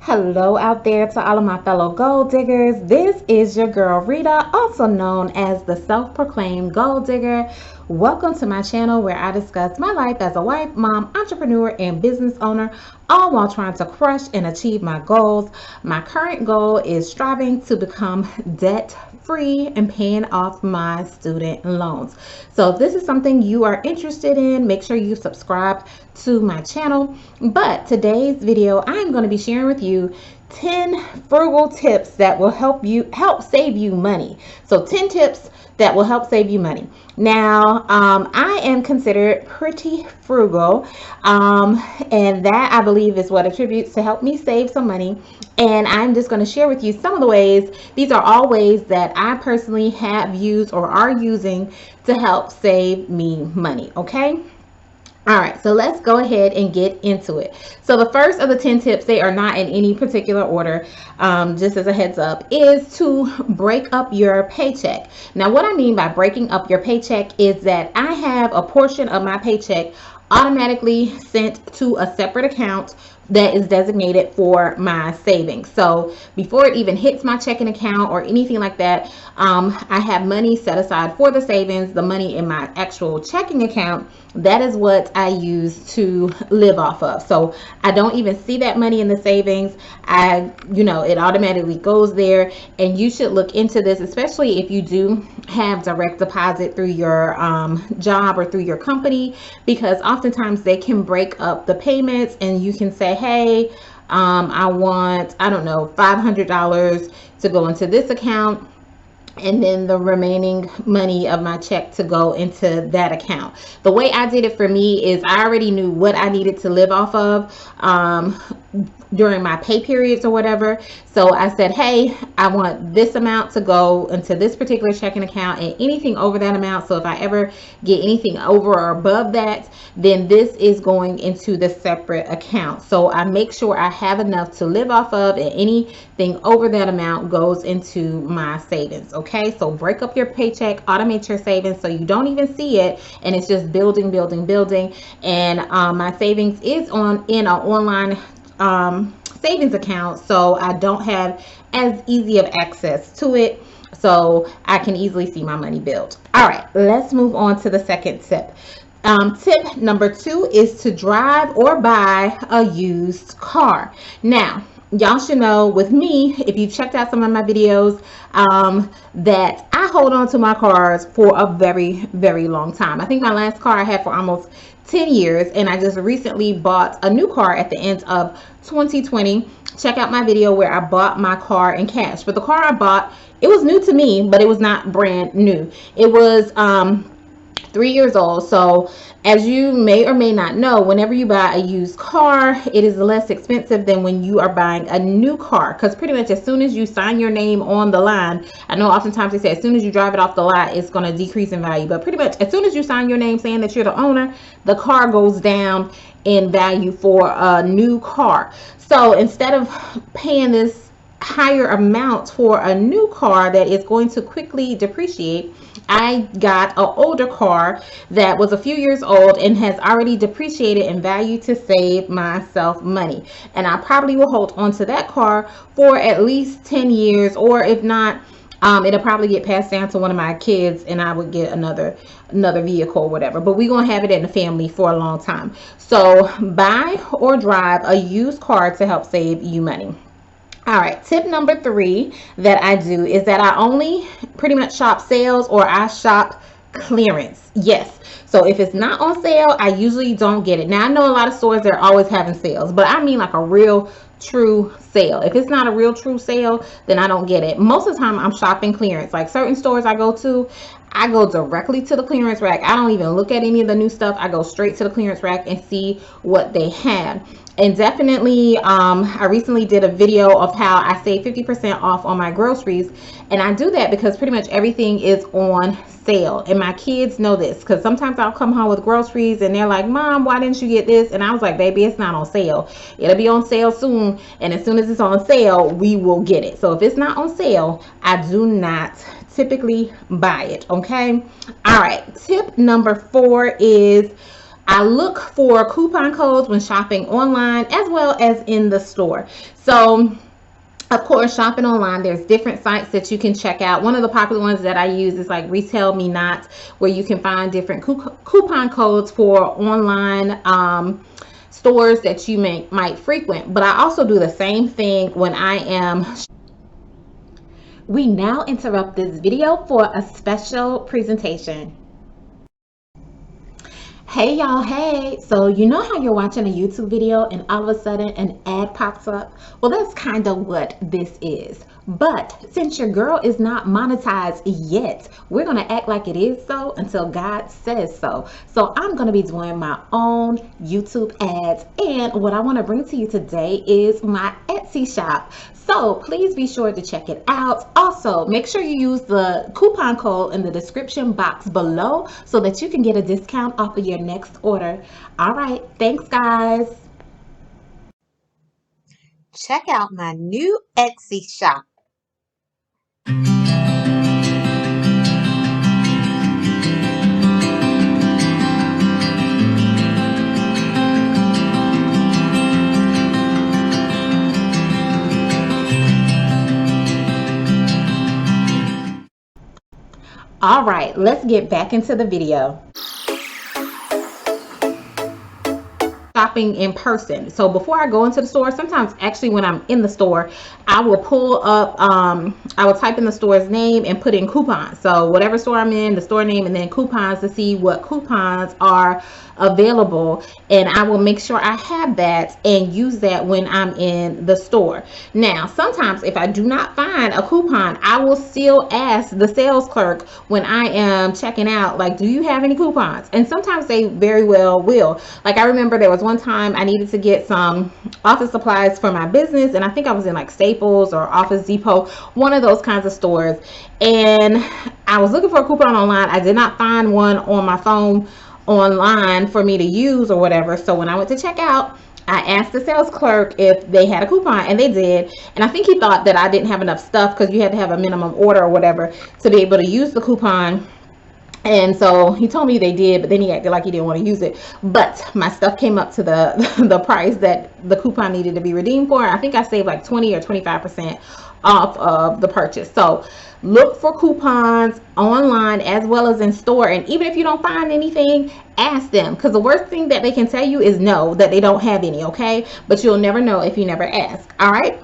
Hello out there to all of my fellow gold diggers. This is your girl Rita, also known as the self-proclaimed gold digger. Welcome to my channel where I discuss my life as a wife, mom, entrepreneur, and business owner, all while trying to crush and achieve my goals. My current goal is striving to become debt-free and paying off my student loans. So if this is something you are interested in, make sure you subscribe to my channel. But today's video, I'm going to be sharing with you 10 frugal tips that will help save you money. So 10 tips that will help save you money. Now, I am considered pretty frugal, and that I believe is what attributes to help me save some money. And I'm just going to share with you some of the ways. These are all ways that I personally have used or are using to help save me money. Okay. All right, so let's go ahead and get into it. So the first of the 10 tips, they are not in any particular order, just as a heads up, is to break up your paycheck. Now, what I mean by breaking up your paycheck is that I have a portion of my paycheck automatically sent to a separate account that is designated for my savings. So before it even hits my checking account or anything like that, I have money set aside for the savings. The money in my actual checking account, that is what I use to live off of. So I don't even see that money in the savings. It automatically goes there. And you should look into this, especially if you do have direct deposit through your job or through your company, because oftentimes they can break up the payments and you can say, hey, I want, $500 to go into this account, and then the remaining money of my check to go into that account. The way I did it for me is I already knew what I needed to live off of during my pay periods or whatever. So I said, hey, I want this amount to go into this particular checking account, and anything over that amount. So if I ever get anything over or above that, then this is going into the separate account. So I make sure I have enough to live off of, and anything over that amount goes into my savings. Okay, so break up your paycheck, automate your savings so you don't even see it, and it's just building. And my savings is in an online savings account, so I don't have as easy of access to it, so I can easily see my money build. All right, let's move on to the second tip. Tip number 2 is to drive or buy a used car. Now, y'all should know with me, if you've checked out some of my videos, that I hold on to my cars for a very, very long time. I think my last car I had for almost 10 years, and I just recently bought a new car at the end of 2020. Check out my video where I bought my car in cash. But the car I bought, it was new to me, but it was not brand new. It was 3 years old. So as you may or may not know, whenever you buy a used car, it is less expensive than when you are buying a new car, because pretty much as soon as you sign your name on the line, I know oftentimes they say as soon as you drive it off the lot, it's going to decrease in value, but pretty much as soon as you sign your name saying that you're the owner, the car goes down in value for a new car. So instead of paying this higher amount for a new car that is going to quickly depreciate, I got an older car that was a few years old and has already depreciated in value to save myself money. And I probably will hold on to that car for at least 10 years, or if not, it'll probably get passed down to one of my kids and I would get another vehicle or whatever. But we're going to have it in the family for a long time. So buy or drive a used car to help save you money. All right, tip number 3 that I do is that I only pretty much shop sales, or I shop clearance. Yes. So if it's not on sale, I usually don't get it. Now, I know a lot of stores that are always having sales, but I mean like a real true sale. If it's not a real true sale, then I don't get it. Most of the time I'm shopping clearance. Like certain stores I go to, I go directly to the clearance rack. I don't even look at any of the new stuff. I go straight to the clearance rack and see what they have. And definitely, I recently did a video of how I save 50% off on my groceries. And I do that because pretty much everything is on sale. And my kids know this, because sometimes I'll come home with groceries and they're like, Mom, why didn't you get this? And I was like, baby, it's not on sale. It'll be on sale soon. And as soon as it's on sale, we will get it. So if it's not on sale, I do not typically buy it. Okay. All right. Tip number 4 is I look for coupon codes when shopping online as well as in the store. So of course, shopping online, there's different sites that you can check out. One of the popular ones that I use is like Retail Me Not, where you can find different coupon codes for online stores that you might frequent. But I also do the same thing when I am. We now interrupt this video for a special presentation. Hey y'all, hey. So you know how you're watching a YouTube video and all of a sudden an ad pops up? Well, that's kind of what this is. But since your girl is not monetized yet, we're going to act like it is so until God says so. So I'm going to be doing my own YouTube ads. And what I want to bring to you today is my Etsy shop. So please be sure to check it out. Also, make sure you use the coupon code in the description box below so that you can get a discount off of your next order. All right, thanks guys. Check out my new Etsy shop. All right, let's get back into the video. Shopping in person. So before I go into the store, sometimes actually when I'm in the store, I will pull up, I will type in the store's name and put in coupons. So whatever store I'm in, the store name, and then coupons to see what coupons are available, and I will make sure I have that and use that when I'm in the store. Now sometimes if I do not find a coupon, I will still ask the sales clerk when I am checking out, like, do you have any coupons? And sometimes they very well will. Like I remember there was one time I needed to get some office supplies for my business, and I think I was in like Staples or Office Depot, one of those kinds of stores, and I was looking for a coupon online. I did not find one on my phone online for me to use or whatever. So when I went to check out, I asked the sales clerk if they had a coupon, and they did. And I think he thought that I didn't have enough stuff because you had to have a minimum order or whatever to be able to use the coupon. And so he told me they did, but then he acted like he didn't want to use it. But my stuff came up to the price that the coupon needed to be redeemed for. I think I saved like 20 or 25% off of the purchase. So look for coupons online as well as in store. And even if you don't find anything, ask them, because the worst thing that they can tell you is no, that they don't have any. Okay, but you'll never know if you never ask. All right.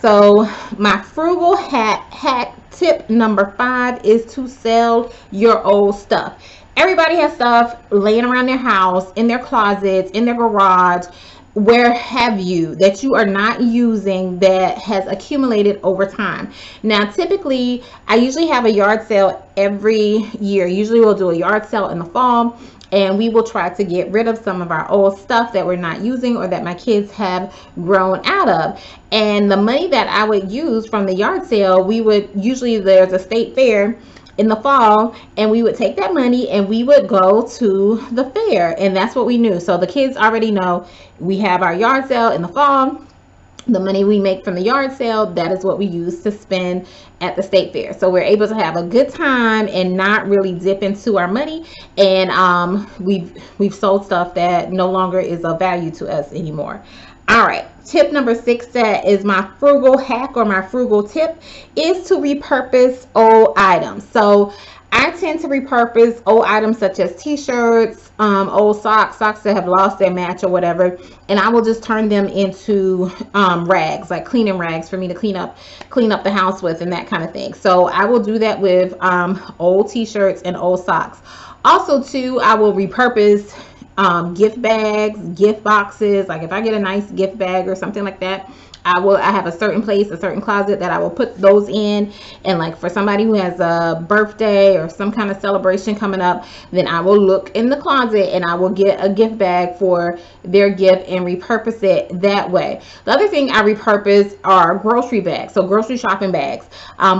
So my frugal hack tip number 5 is to sell your old stuff. Everybody has stuff laying around their house, in their closets, in their garage, where have you, that you are not using, that has accumulated over time. Now typically I usually have a yard sale every year. Usually we'll do a yard sale in the fall, and we will try to get rid of some of our old stuff that we're not using or that my kids have grown out of. And the money that I would use from the yard sale, we would usually, there's a state fair in the fall, and we would take that money and we would go to the fair, and that's what we knew. So the kids already know we have our yard sale in the fall. The money we make from the yard sale, that is what we use to spend at the state fair. So we're able to have a good time and not really dip into our money. And we've sold stuff that no longer is of value to us anymore. All right, tip number 6, that is my frugal hack or my frugal tip, is to repurpose old items. So I tend to repurpose old items such as t-shirts, old socks that have lost their match or whatever, and I will just turn them into rags, like cleaning rags for me to clean up the house with and that kind of thing. So I will do that with old t-shirts and old socks. Also too, I will repurpose gift bags, gift boxes. Like if I get a nice gift bag or something like that, I have a certain place, a certain closet that I will put those in. And like for somebody who has a birthday or some kind of celebration coming up, then I will look in the closet and I will get a gift bag for their gift and repurpose it that way. The other thing I repurpose are grocery bags, so grocery shopping bags.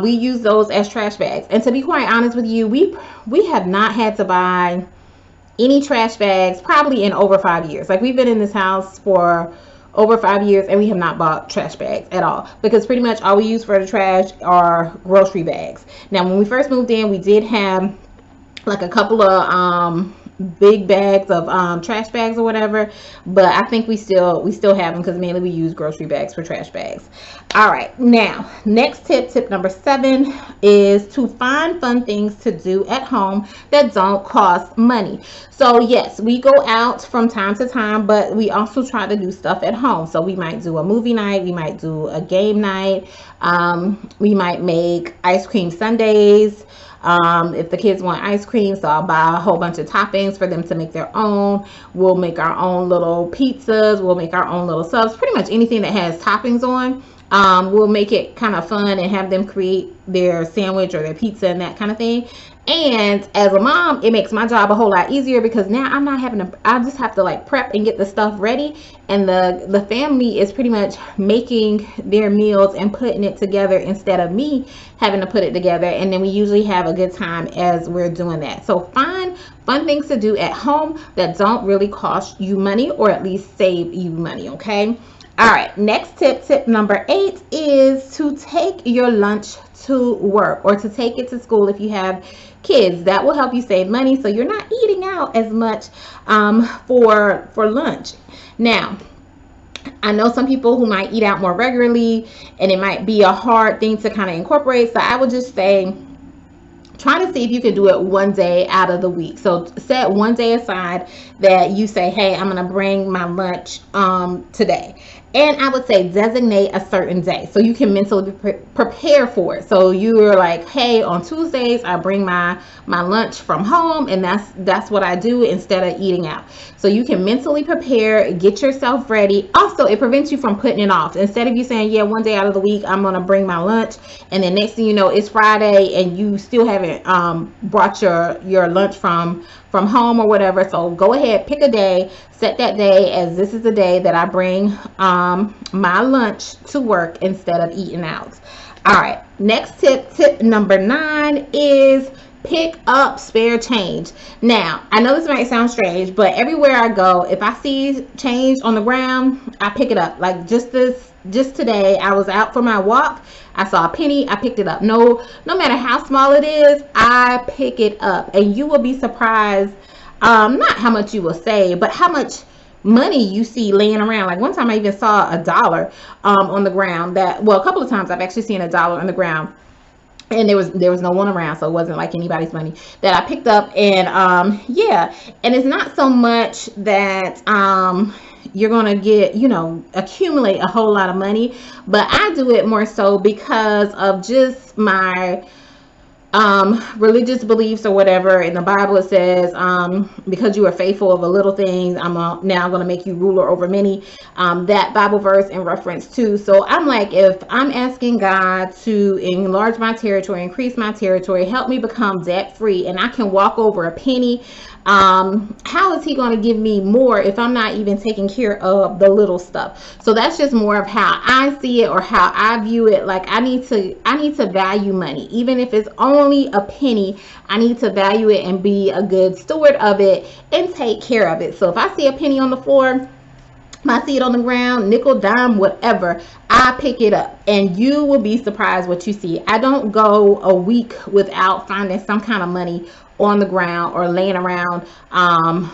We use those as trash bags. And to be quite honest with you, we have not had to buy any trash bags probably in over 5 years. Like we've been in this house for over 5 years and we have not bought trash bags at all, because pretty much all we use for the trash are grocery bags. Now when we first moved in, we did have like a couple of big bags of trash bags or whatever, but I think we still have them because mainly we use grocery bags for trash bags. All right, now next tip number 7 is to find fun things to do at home that don't cost money. So yes, we go out from time to time, but we also try to do stuff at home. So we might do a movie night, we might do a game night, we might make ice cream sundaes. If the kids want ice cream, so I'll buy a whole bunch of toppings for them to make their own. We'll make our own little pizzas. We'll make our own little subs. Pretty much anything that has toppings on. We'll make it kind of fun and have them create their sandwich or their pizza and that kind of thing. And as a mom, it makes my job a whole lot easier because now I'm not having to, I just have to like prep and get the stuff ready. And the family is pretty much making their meals and putting it together instead of me having to put it together. And then we usually have a good time as we're doing that. So find fun things to do at home that don't really cost you money, or at least save you money, okay? All right, next tip number 8 is to take your lunch to work, or to take it to school if you have kids. That will help you save money, so you're not eating out as much for lunch. Now, I know some people who might eat out more regularly, and it might be a hard thing to kind of incorporate. So I would just say, try to see if you can do it one day out of the week. So set one day aside that you say, hey, I'm going to bring my lunch today. And I would say designate a certain day so you can mentally prepare for it. So you're like, hey, on Tuesdays I bring my lunch from home, and that's what I do instead of eating out. So you can mentally prepare, get yourself ready. Also, it prevents you from putting it off. Instead of you saying, yeah, one day out of the week I'm gonna bring my lunch, and then next thing you know it's Friday and you still haven't brought your lunch from home or whatever. So go ahead, pick a day, set that day as this is the day that I bring my lunch to work instead of eating out. All right, next tip number 9 is pick up spare change. Now, I know this might sound strange, but everywhere I go, if I see change on the ground, I pick it up. Like just today, I was out for my walk. I saw a penny, I picked it up. No matter how small it is, I pick it up. And you will be surprised, not how much you will save, but how much money you see laying around. Like one time I even saw $1 on the ground. A couple of times I've actually seen $1 on the ground, and there was no one around, so it wasn't like anybody's money that I picked up. And yeah, and it's not so much that you're gonna get, accumulate a whole lot of money, but I do it more so because of just my religious beliefs or whatever. In the Bible it says, because you are faithful of a little things, I'm now going to make you ruler over many. That Bible verse in reference to. So I'm like, if I'm asking God to enlarge my territory, increase my territory, help me become debt free, and I can walk over a penny, how is he going to give me more if I'm not even taking care of the little stuff? So that's just more of how I see it, or how I view it. Like I need to value money. Even if it's only a penny, I need to value it and be a good steward of it and take care of it. So if I see a penny on the floor, I see it on the ground, nickel, dime, whatever, I pick it up, and you will be surprised what you see. I don't go a week without finding some kind of money on the ground or laying around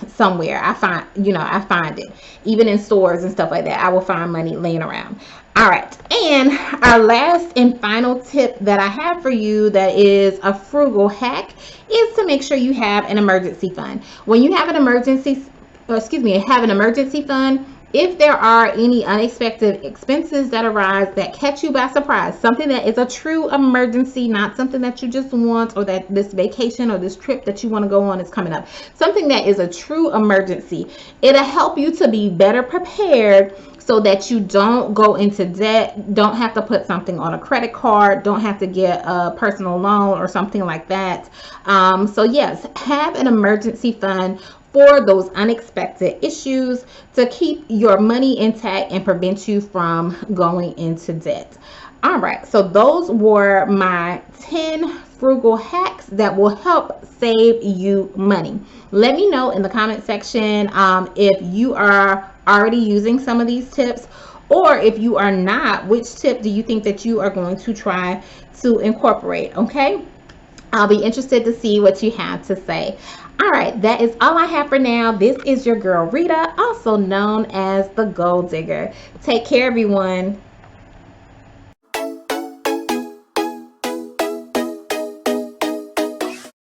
somewhere. I find it. Even in stores and stuff like that, I will find money laying around. All right, and our last and final tip that I have for you that is a frugal hack is to make sure you have an emergency fund. When you have an emergency fund, if there are any unexpected expenses that arise that catch you by surprise, something that is a true emergency, not something that you just want, or that this vacation or this trip that you want to go on is coming up, something that is a true emergency, it'll help you to be better prepared so that you don't go into debt, don't have to put something on a credit card, don't have to get a personal loan or something like that. So yes, have an emergency fund for those unexpected issues to keep your money intact and prevent you from going into debt. All right, so those were my 10 frugal hacks that will help save you money. Let me know in the comment section if you are already using some of these tips, or if you are not, which tip do you think that you are going to try to incorporate? Okay. I'll be interested to see what you have to say. All right, that is all I have for now. This is your girl Rita, also known as the Gold Digger. Take care, everyone.